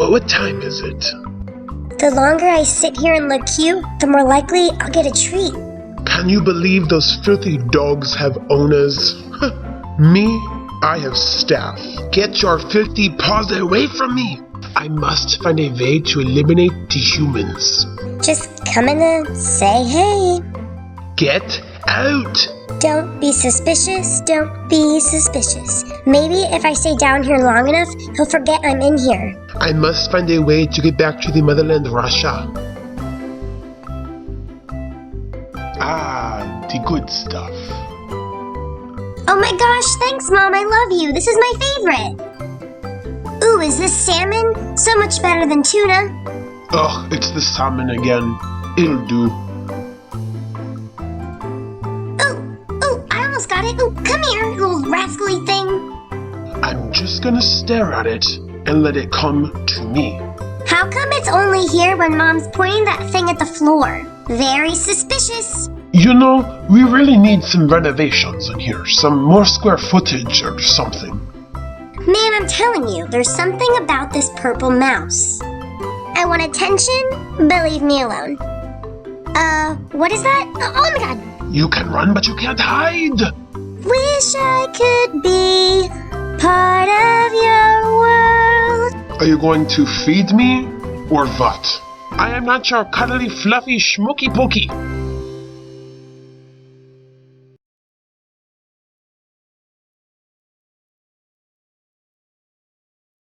What time is it? The longer I sit here and look cute, the more likely I'll get a treat. Can you believe those filthy dogs have owners? Me? I have staff. Get your filthy paws away from me! I must find a way to eliminate the humans. Just come in to say hey. Get out! Don't be suspicious, don't be suspicious. Maybe if I stay down here long enough, he'll forget I'm in here. I must find a way to get back to the motherland, Russia. Ah, the good stuff. Oh my gosh, thanks Mom, I love you. This is my favorite. Ooh, is this salmon? So much better than tuna. Ugh, it's the salmon again. It'll do. Ooh, I almost got it. Ooh, come here, little rascally thing. I'm just gonna stare at it and let it come to me. How come it's only here when Mom's pointing that thing at the floor? Very suspicious. You know, we really need some renovations in here. Some more square footage or something. Man, I'm telling you, there's something about this purple mouse. I want attention, but leave me alone. What is that? Oh my god! You can run, but you can't hide! Wish I could be part of your world. Are you going to feed me, or what? I am not your cuddly, fluffy, schmooky pookie.